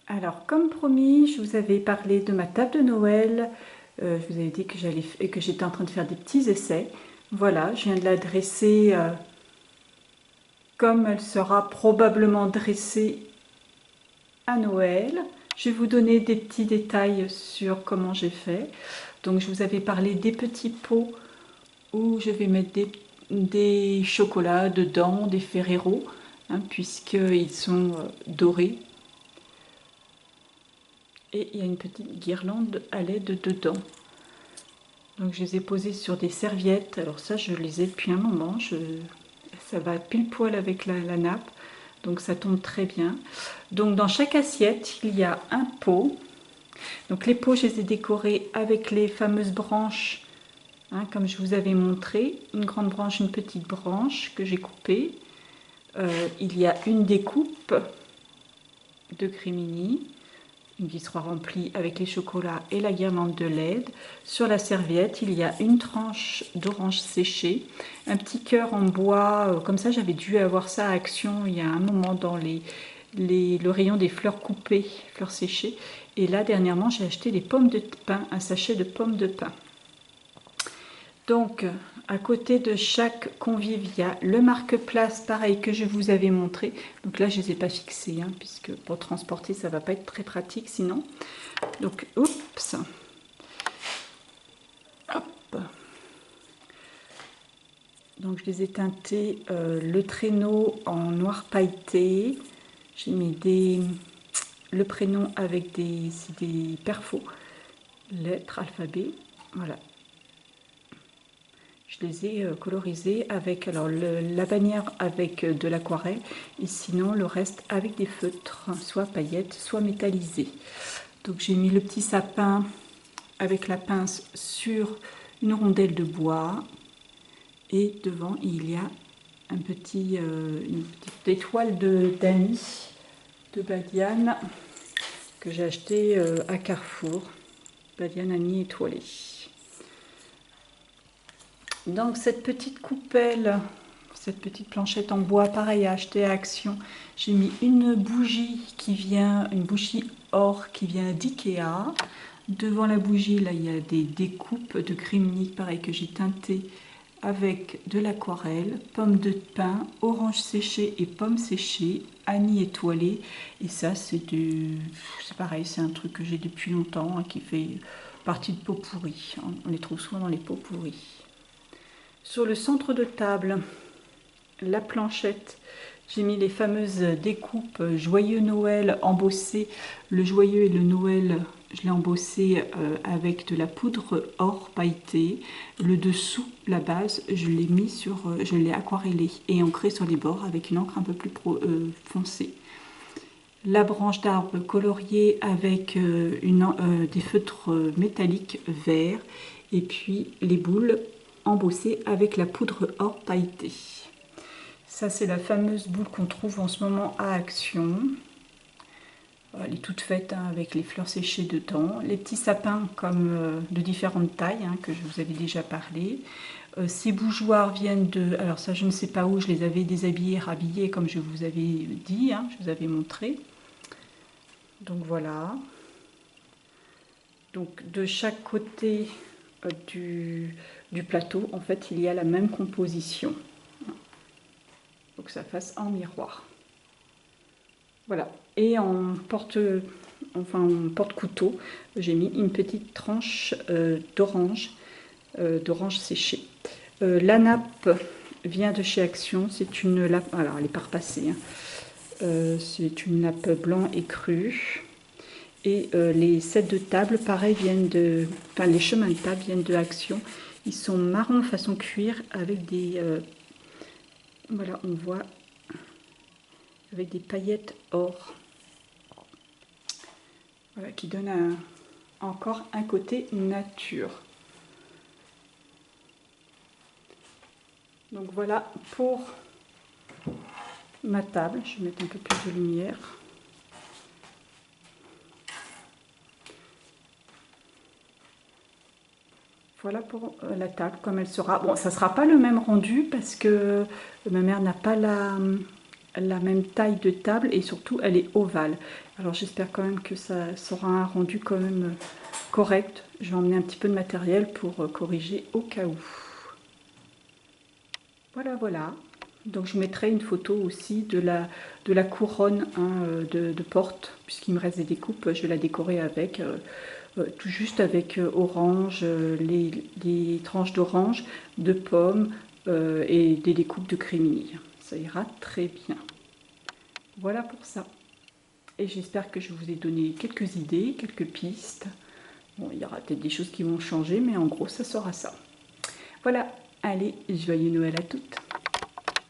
Alors, comme promis, je vous avais parlé de ma table de Noël. Je vous avais dit que j'étais en train de faire des petits essais. Voilà, je viens de la dresser comme elle sera probablement dressée à Noël. Je vais vous donner des petits détails sur comment j'ai fait. Donc, je vous avais parlé des petits pots où je vais mettre des chocolats dedans, des Ferrero, hein, puisqu'ils sont dorés. Et il y a une petite guirlande à LED dedans. Donc je les ai posés sur des serviettes. Alors ça, je les ai depuis un moment. Ça va pile poil avec la nappe. Donc ça tombe très bien. Donc dans chaque assiette, il y a un pot. Donc les pots, je les ai décorés avec les fameuses branches, hein, comme je vous avais montré. Une grande branche, une petite branche que j'ai coupée. Il y a une découpe de Crémini qui sera remplie avec les chocolats et la guirlande de LED. Sur la serviette, il y a une tranche d'orange séchée, un petit cœur en bois, comme ça j'avais dû avoir ça à Action il y a un moment dans le rayon des fleurs coupées, fleurs séchées. Et là dernièrement j'ai acheté des pommes de pin, un sachet de pommes de pin. Donc, à côté de chaque convive, il y a le marque-place, pareil, que je vous avais montré. Donc là, je ne les ai pas fixés, hein, puisque pour transporter, ça ne va pas être très pratique sinon. Donc, oups. Hop. Donc, je les ai teintés le traîneau en noir pailleté. J'ai mis le prénom avec des perfos, lettres, alphabet. Voilà. Je les ai colorisés avec la bannière avec de l'aquarelle et sinon le reste avec des feutres, soit paillettes, soit métallisés. Donc j'ai mis le petit sapin avec la pince sur une rondelle de bois et devant il y a une petite étoile d'anis de Badiane que j'ai acheté à Carrefour. Badiane Annie étoilée. Donc cette petite coupelle, cette petite planchette en bois, pareil à acheter à Action. J'ai mis une bougie une bougie or qui vient d'Ikea. Devant la bougie, là, il y a des découpes de Crémini, pareil que j'ai teinté avec de l'aquarelle, pommes de pin, orange séchée et pommes séchées, anis étoilé. Et ça, c'est pareil, c'est un truc que j'ai depuis longtemps, hein, qui fait partie de pots pourris. On les trouve souvent dans les pots pourris. Sur le centre de table, la planchette, j'ai mis les fameuses découpes Joyeux Noël embossées. Le Joyeux et le Noël, je l'ai embossé avec de la poudre or pailletée. Le dessous, la base, je l'ai aquarellé et ancré sur les bords avec une encre un peu plus foncée. La branche d'arbre coloriée avec des feutres métalliques verts et puis les boules embossée avec la poudre or pailletée. Ça, c'est la fameuse boule qu'on trouve en ce moment à Action. Elle est toute faite, hein, avec les fleurs séchées dedans. Les petits sapins de différentes tailles, hein, que je vous avais déjà parlé. Ces bougeoirs viennent de... Alors ça, je ne sais pas où, je les avais déshabillés, rhabillés, comme je vous avais dit, hein, je vous avais montré. Donc voilà. Donc de chaque côté du plateau, en fait, il y a la même composition. Faut que ça fasse en miroir. Voilà. Et en porte-couteau, j'ai mis une petite tranche d'orange séchée. La nappe vient de chez Action. C'est une nappe, alors elle n'est pas repassée, hein. C'est une nappe blanc et crue. Et les sets de table, pareil, les chemins de table viennent de Action. Ils sont marron façon cuir avec des... voilà, on voit avec des paillettes or. Voilà, qui donne encore un côté nature. Donc voilà pour ma table. Je vais mettre un peu plus de lumière. Voilà pour la table, comme elle sera. Bon, ça ne sera pas le même rendu parce que ma mère n'a pas la même taille de table et surtout elle est ovale. Alors j'espère quand même que ça sera un rendu quand même correct. Je vais emmener un petit peu de matériel pour corriger au cas où. Voilà, voilà. Donc je mettrai une photo aussi de la couronne hein, de porte, puisqu'il me reste des découpes, je vais la décorer avec, tout juste avec orange, les tranches d'orange, de pommes et des découpes de crémilles. Ça ira très bien. Voilà pour ça. Et j'espère que je vous ai donné quelques idées, quelques pistes. Bon, il y aura peut-être des choses qui vont changer, mais en gros, ça sera ça. Voilà, allez, joyeux Noël à toutes!